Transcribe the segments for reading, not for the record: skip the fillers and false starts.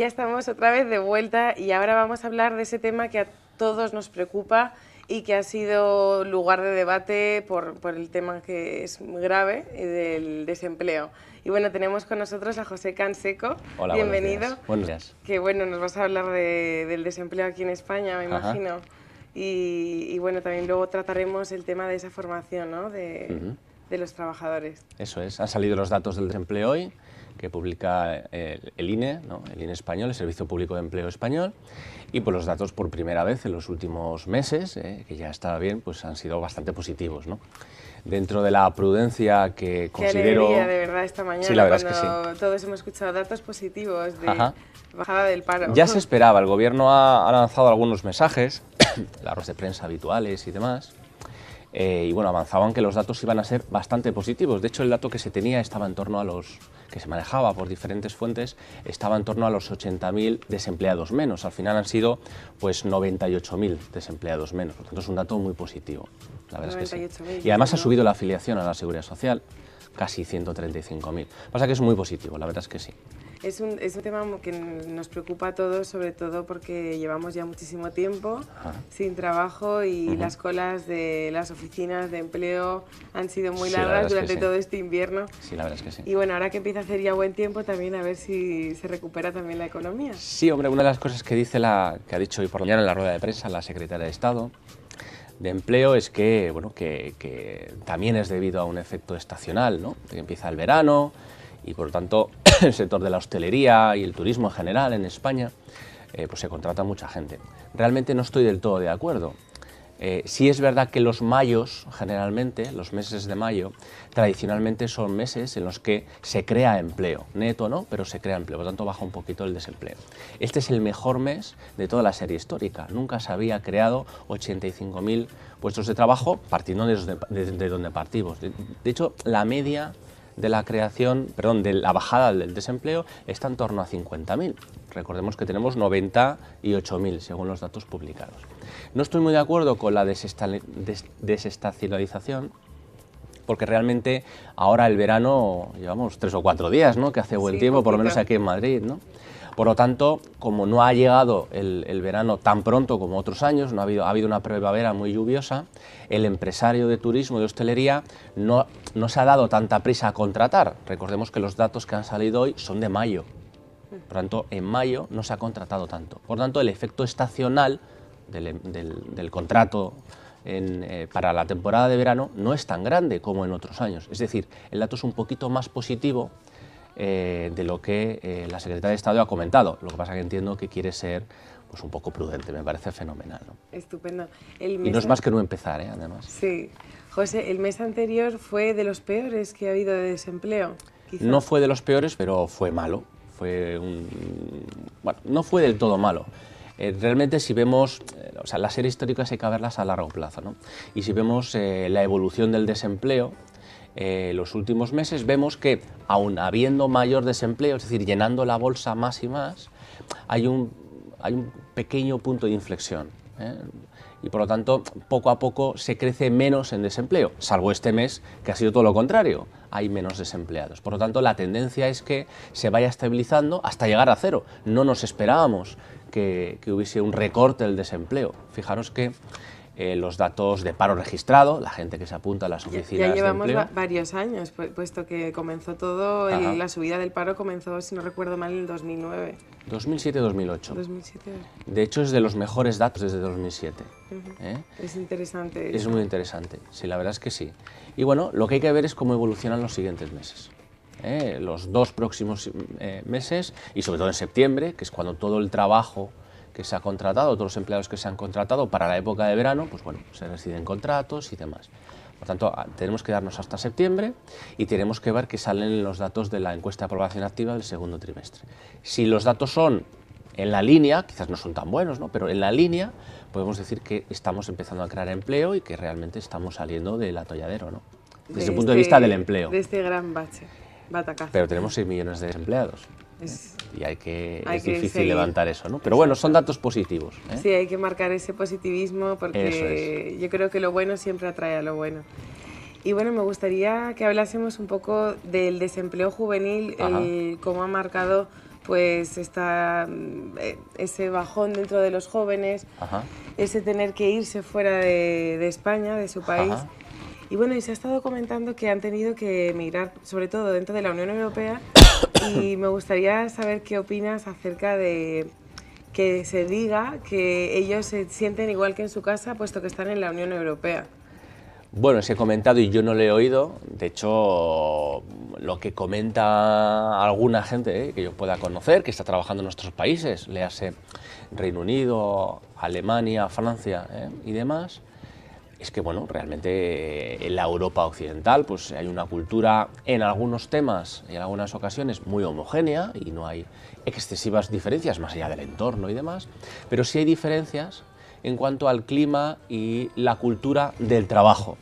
ya estamos otra vez de vuelta y ahora vamos a hablar de ese tema que a todos nos preocupa y que ha sido lugar de debate por el tema que es muy grave del desempleo. Y bueno, tenemos con nosotros a José Canseco. Hola, bienvenido. Buenos días. Que bueno, nos vas a hablar del desempleo aquí en España, me imagino. Y bueno, también luego trataremos el tema de esa formación, ¿no? de los trabajadores. Eso es, han salido los datos del desempleo hoy, que publica el INE, ¿no? El INE español, el Servicio Público de Empleo Español, y pues los datos por primera vez en los últimos meses, que ya está bien, pues han sido bastante positivos, ¿no? Dentro de la prudencia que considero... Qué alegría, de verdad, esta mañana, sí, la verdad cuando es que sí. Todos hemos escuchado datos positivos de bajada del paro. Ya se esperaba, el Gobierno ha lanzado algunos mensajes, las ruedas de prensa habituales y demás, y bueno, avanzaban que los datos iban a ser bastante positivos. De hecho, el dato que se tenía estaba en torno a los, que se manejaba por diferentes fuentes, estaba en torno a los 80.000 desempleados menos. Al final han sido pues 98.000 desempleados menos. Por lo tanto, es un dato muy positivo. La verdad es que sí. Y además ha subido la afiliación a la Seguridad Social, casi 135.000. Pasa que es muy positivo, la verdad es que sí. Es un tema que nos preocupa a todos, sobre todo porque llevamos ya muchísimo tiempo sin trabajo y las colas de las oficinas de empleo han sido muy largas durante todo este invierno. Sí, la verdad es que sí. Y bueno, ahora que empieza a hacer ya buen tiempo, también a ver si se recupera también la economía. Sí, hombre, una de las cosas que dice que ha dicho hoy por la mañana en la rueda de prensa la secretaria de Estado de Empleo es que, bueno, que también es debido a un efecto estacional, ¿no? Que empieza el verano y por lo tanto el sector de la hostelería y el turismo en general en España pues se contrata mucha gente. Realmente no estoy del todo de acuerdo. Sí es verdad que los mayos, generalmente, los meses de mayo, tradicionalmente son meses en los que se crea empleo, neto no, pero se crea empleo, por lo tanto baja un poquito el desempleo. Este es el mejor mes de toda la serie histórica, nunca se había creado 85.000 puestos de trabajo partiendo de donde partimos. De hecho, la media de la creación, perdón, de la bajada del desempleo está en torno a 50.000. Recordemos que tenemos 98.000 según los datos publicados. No estoy muy de acuerdo con la desestacionalización, porque realmente ahora el verano llevamos 3 o 4 días, ¿no? Que hace buen tiempo, por lo menos aquí en Madrid, ¿no? Por lo tanto, como no ha llegado el verano tan pronto como otros años, ha habido una primavera muy lluviosa, el empresario de turismo y de hostelería no se ha dado tanta prisa a contratar. Recordemos que los datos que han salido hoy son de mayo. Por lo tanto, en mayo no se ha contratado tanto. Por lo tanto, el efecto estacional del contrato para la temporada de verano no es tan grande como en otros años. Es decir, el dato es un poquito más positivo de lo que la secretaria de Estado ha comentado. Lo que pasa es que entiendo que quiere ser pues, un poco prudente, me parece fenomenal, ¿no? Estupendo. Y no es más que no empezar, además. Sí. José, el mes anterior fue de los peores que ha habido de desempleo, quizás. No fue de los peores, pero fue malo. Bueno, no fue del todo malo. Realmente si vemos, o sea, las series históricas hay que verlas a largo plazo, ¿no? Y si vemos la evolución del desempleo, los últimos meses vemos que, aun habiendo mayor desempleo, es decir, llenando la bolsa más y más, hay un pequeño punto de inflexión, y por lo tanto, poco a poco se crece menos en desempleo, salvo este mes, que ha sido todo lo contrario, hay menos desempleados. Por lo tanto, la tendencia es que se vaya estabilizando hasta llegar a cero. No nos esperábamos que hubiese un recorte del desempleo. Fijaros que los datos de paro registrado, la gente que se apunta a las oficinas de empleo... Ya llevamos varios años, puesto que comenzó todo, la subida del paro comenzó, si no recuerdo mal, en el 2009. 2007-2008. 2007. De hecho, es de los mejores datos desde 2007. Es interesante. Es muy interesante, sí, la verdad es que sí. Y bueno, lo que hay que ver es cómo evolucionan los siguientes meses. Los 2 próximos meses, y sobre todo en septiembre, que es cuando todo el trabajo que se ha contratado, todos los empleados que se han contratado para la época de verano, pues bueno, se resciden contratos y demás. Por tanto, tenemos que darnos hasta septiembre y tenemos que ver que salen los datos de la encuesta de población activa del segundo trimestre. Si los datos son en la línea, quizás no son tan buenos, ¿no? Pero en la línea podemos decir que estamos empezando a crear empleo y que realmente estamos saliendo del atolladero, ¿no? Desde el punto de vista del empleo. De este gran batacazo. Pero tenemos 6 millones de desempleados. Y es difícil levantar eso, ¿no? Pero bueno, son datos positivos. Sí, hay que marcar ese positivismo porque yo creo que lo bueno siempre atrae a lo bueno. Y bueno, me gustaría que hablásemos un poco del desempleo juvenil, cómo ha marcado pues está ese bajón dentro de los jóvenes, Ajá. ese tener que irse fuera de España, de su país. Ajá. Y bueno, y se ha estado comentando que han tenido que emigrar, sobre todo dentro de la Unión Europea, y me gustaría saber qué opinas acerca de que se diga que ellos se sienten igual que en su casa, puesto que están en la Unión Europea. Bueno, se ha comentado y yo no lo he oído. De hecho, lo que comenta alguna gente que yo pueda conocer, que está trabajando en nuestros países, léase Reino Unido, Alemania, Francia y demás, es que bueno, realmente en la Europa occidental pues hay una cultura en algunos temas y en algunas ocasiones muy homogénea y no hay excesivas diferencias más allá del entorno y demás, pero sí hay diferencias en cuanto al clima y la cultura del trabajo.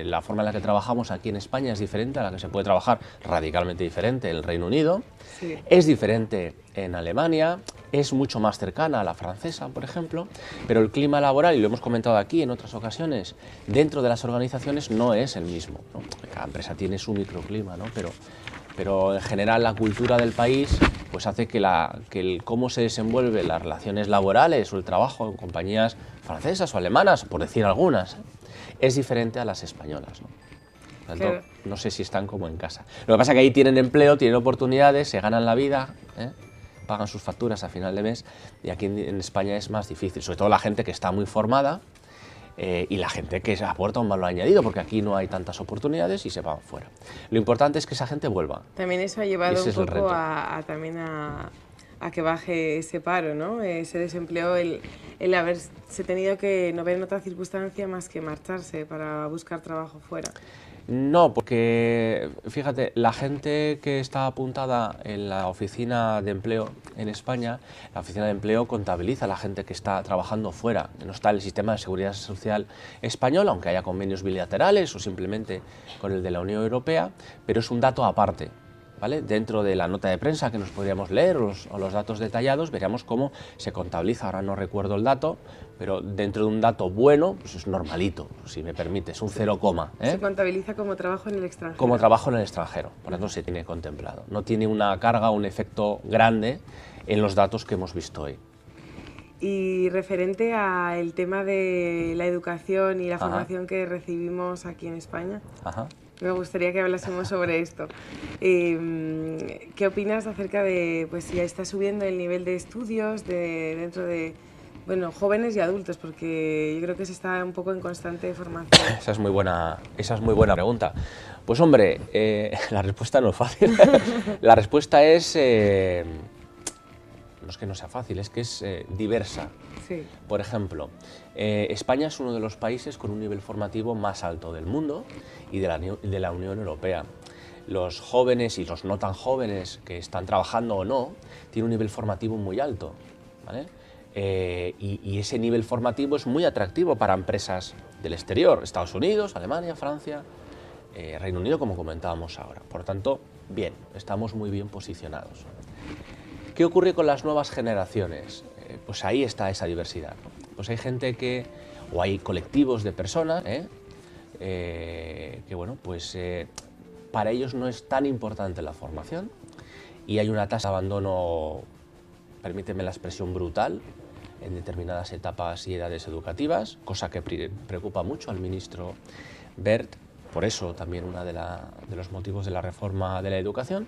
La forma en la que trabajamos aquí en España es diferente a la que se puede trabajar, radicalmente diferente en el Reino Unido, Sí. es diferente en Alemania, es mucho más cercana a la francesa, por ejemplo, pero el clima laboral, y lo hemos comentado aquí en otras ocasiones, dentro de las organizaciones no es el mismo, ¿no? Cada empresa tiene su microclima, ¿no? Pero en general la cultura del país pues hace que cómo se desenvuelven las relaciones laborales o el trabajo en compañías francesas o alemanas, por decir algunas, es diferente a las españolas, ¿no? Por tanto, Claro. no sé si están como en casa. Lo que pasa es que ahí tienen empleo, tienen oportunidades, se ganan la vida, pagan sus facturas a final de mes, y aquí en España es más difícil, sobre todo la gente que está muy formada y la gente que aporta un valor añadido, porque aquí no hay tantas oportunidades y se van fuera. Lo importante es que esa gente vuelva. También eso ha llevado Ese un es el poco reto. también a que baje ese paro, ¿no? Ese desempleo, el haberse tenido que no ver en otra circunstancia más que marcharse para buscar trabajo fuera. No, porque fíjate, la gente que está apuntada en la oficina de empleo en España, la oficina de empleo contabiliza a la gente que está trabajando fuera. No está el sistema de seguridad social español, aunque haya convenios bilaterales o simplemente con el de la Unión Europea, pero es un dato aparte. ¿Vale? Dentro de la nota de prensa que nos podríamos leer o los datos detallados, veríamos cómo se contabiliza, ahora no recuerdo el dato, pero dentro de un dato bueno, pues es normalito, si me permites, un 0, Se contabiliza como trabajo en el extranjero. como trabajo en el extranjero, por lo tanto se tiene contemplado. No tiene una carga, un efecto grande en los datos que hemos visto hoy. Y referente al tema de la educación y la Ajá. formación que recibimos aquí en España, Ajá. me gustaría que hablásemos sobre esto. ¿Qué opinas acerca de, pues si ya está subiendo el nivel de estudios dentro de, bueno, jóvenes y adultos? Porque yo creo que se está un poco en constante formación. Esa es muy buena pregunta. Pues hombre, la respuesta no es fácil. La respuesta es, no es que no sea fácil, es que es diversa. Sí. Por ejemplo, España es uno de los países con un nivel formativo más alto del mundo y de la Unión Europea. Los jóvenes y los no tan jóvenes que están trabajando o no tienen un nivel formativo muy alto, ¿vale? Y ese nivel formativo es muy atractivo para empresas del exterior, Estados Unidos, Alemania, Francia, Reino Unido, como comentábamos ahora. Por lo tanto, bien, estamos muy bien posicionados. ¿Qué ocurre con las nuevas generaciones? Pues ahí está esa diversidad, ¿no? Pues hay gente o hay colectivos de personas que bueno, pues para ellos no es tan importante la formación y hay una tasa de abandono, permíteme la expresión, brutal en determinadas etapas y edades educativas, cosa que preocupa mucho al ministro Wert, por eso también uno de los motivos de la reforma de la educación.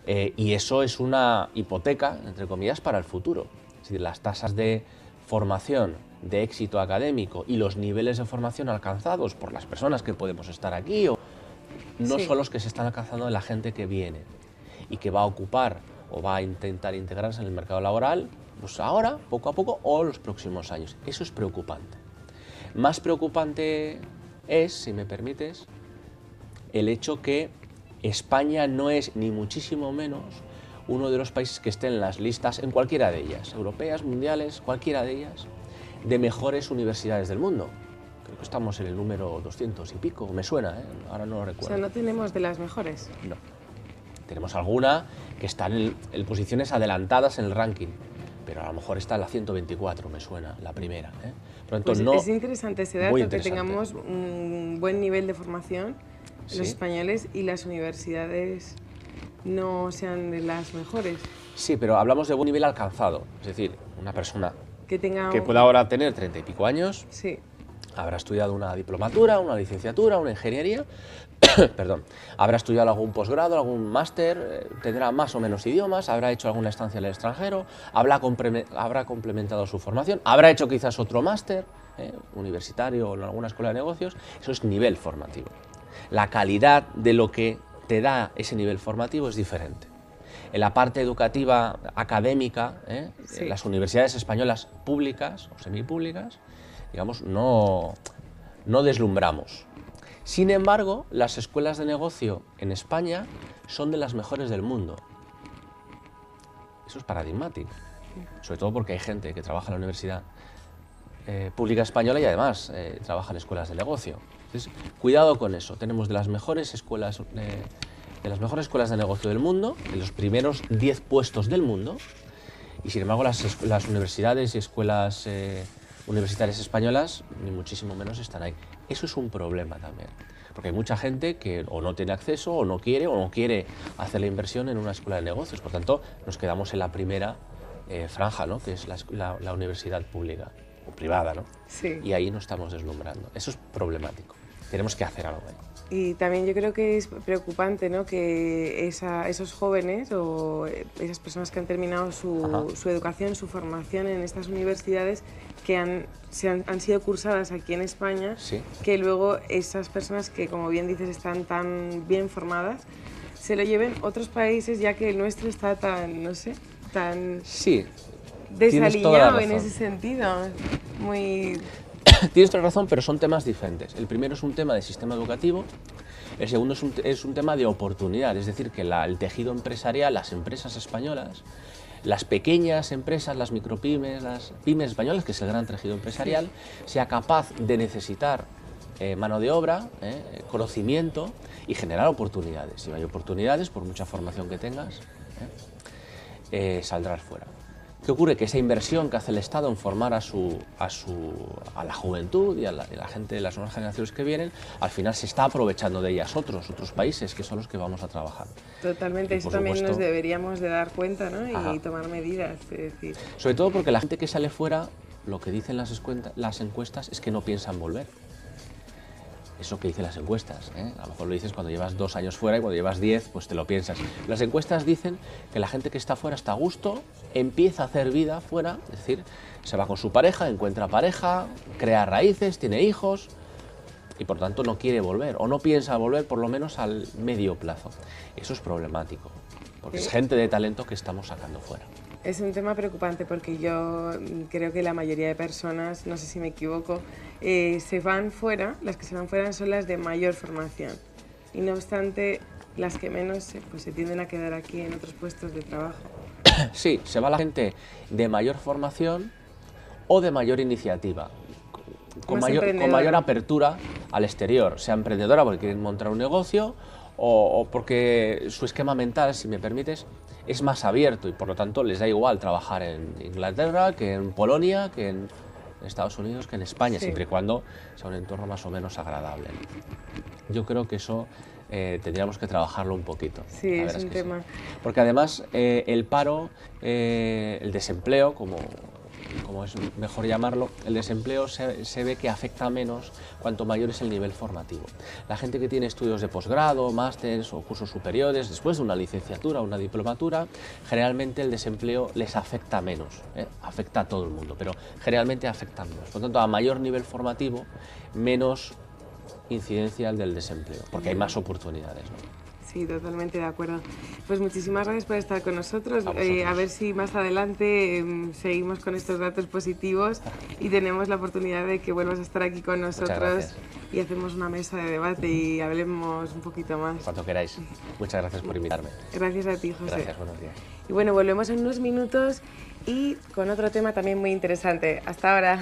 Y eso es una hipoteca, entre comillas, para el futuro. Es decir, las tasas de formación, de éxito académico y los niveles de formación alcanzados por las personas que podemos estar aquí no Sí. son los que se están alcanzando de la gente que viene y que va a ocupar o va a intentar integrarse en el mercado laboral, pues ahora, poco a poco, o los próximos años. Eso es preocupante. Más preocupante es, si me permites, el hecho que España no es ni muchísimo menos uno de los países que esté en las listas, en cualquiera de ellas, europeas, mundiales, cualquiera de ellas, de mejores universidades del mundo. Creo que estamos en el número 200 y pico, me suena, ahora no lo O recuerdo. sea, no tenemos de las mejores. No. Tenemos alguna que está en posiciones adelantadas en el ranking, pero a lo mejor está en la 124, me suena, la primera. Por lo tanto, Pues no, es interesante ese dato, muy que interesante. tengamos un buen nivel de formación Sí. los españoles y las universidades no sean de las mejores. Sí, pero hablamos de buen nivel alcanzado, es decir, una persona Que tenga... que pueda ahora tener 30 y pico años, Sí. habrá estudiado una diplomatura, una licenciatura, una ingeniería, perdón, habrá estudiado algún posgrado, algún máster, tendrá más o menos idiomas, habrá hecho alguna estancia en el extranjero, habrá complementado su formación, habrá hecho quizás otro máster universitario o en alguna escuela de negocios. Eso es nivel formativo. La calidad de lo que te da ese nivel formativo es diferente. En la parte educativa académica, Sí. las universidades españolas públicas o semipúblicas, digamos, no deslumbramos. Sin embargo, las escuelas de negocio en España son de las mejores del mundo. Eso es paradigmático, sobre todo porque hay gente que trabaja en la universidad pública española y además trabaja en escuelas de negocio. Entonces, cuidado con eso. Tenemos de las mejores escuelas de negocio del mundo, de los primeros 10 puestos del mundo, y sin embargo las universidades y escuelas universitarias españolas ni muchísimo menos están ahí. Eso es un problema también, porque hay mucha gente que o no tiene acceso o no quiere hacer la inversión en una escuela de negocios. Por tanto, nos quedamos en la primera franja, ¿no?, que es la universidad pública o privada, ¿no? Sí. Y ahí nos estamos deslumbrando. Eso es problemático. Tenemos que hacer algo ahí. Y también yo creo que es preocupante, ¿no?, que esos jóvenes o esas personas que han terminado su educación, su formación en estas universidades que han sido cursadas aquí en España, Sí. que luego esas personas que, como bien dices, están tan bien formadas, se lo lleven a otros países, ya que el nuestro está tan, no sé, tan Sí, tienes toda la desaliñado en razón. ese sentido. Muy... Tienes toda razón, pero son temas diferentes. El primero es un tema de sistema educativo, el segundo es un tema de oportunidad, es decir, que el tejido empresarial, las empresas españolas, las pequeñas empresas, las micropymes, las pymes españolas, que es el gran tejido empresarial, sea capaz de necesitar mano de obra, conocimiento y generar oportunidades. Si no hay oportunidades, por mucha formación que tengas, saldrás fuera. ¿Qué ocurre? Que esa inversión que hace el Estado en formar a la juventud y a la gente de las nuevas generaciones que vienen, al final se está aprovechando de ellas otros países que son los que vamos a trabajar. Totalmente, Y, eso por también supuesto, nos deberíamos de dar cuenta, ¿no?, y Ajá. tomar medidas, es decir... Sobre todo porque la gente que sale fuera, lo que dicen las encuestas es que no piensan volver. Eso que dicen las encuestas, a lo mejor lo dices cuando llevas 2 años fuera y cuando llevas 10, pues te lo piensas. Las encuestas dicen que la gente que está fuera está a gusto, empieza a hacer vida fuera, es decir, se va con su pareja, encuentra pareja, crea raíces, tiene hijos y por tanto no quiere volver o no piensa volver por lo menos al medio plazo. Eso es problemático, porque es gente de talento que estamos sacando fuera. Es un tema preocupante porque yo creo que la mayoría de personas, no sé si me equivoco, se van fuera, las que se van fuera son las de mayor formación y no obstante las que menos pues se tienden a quedar aquí en otros puestos de trabajo. Sí, se va la gente de mayor formación o de mayor iniciativa, con mayor apertura al exterior, sea emprendedora porque quieren montar un negocio o porque su esquema mental, si me permites, es más abierto y por lo tanto les da igual trabajar en Inglaterra que en Polonia, que en Estados Unidos, que en España, Sí. siempre y cuando sea un entorno más o menos agradable. Yo creo que eso tendríamos que trabajarlo un poquito. Sí, La es verdad un que sí. tema. Porque además el paro, el desempleo, como es mejor llamarlo, el desempleo se ve que afecta menos cuanto mayor es el nivel formativo. La gente que tiene estudios de posgrado, másteres o cursos superiores, después de una licenciatura o una diplomatura, generalmente el desempleo les afecta menos, afecta a todo el mundo, pero generalmente afecta menos. Por lo tanto, a mayor nivel formativo, menos incidencia del desempleo, porque hay más oportunidades, ¿no? Sí, totalmente de acuerdo. Pues muchísimas gracias por estar con nosotros. A vosotros. A ver si más adelante seguimos con estos datos positivos y tenemos la oportunidad de que vuelvas a estar aquí con nosotros gracias. y hacemos una mesa de debate y hablemos un poquito más. Cuanto queráis. Muchas gracias por invitarme. Gracias a ti, José. Gracias, buenos días. Y bueno, volvemos en unos minutos y con otro tema también muy interesante. Hasta ahora.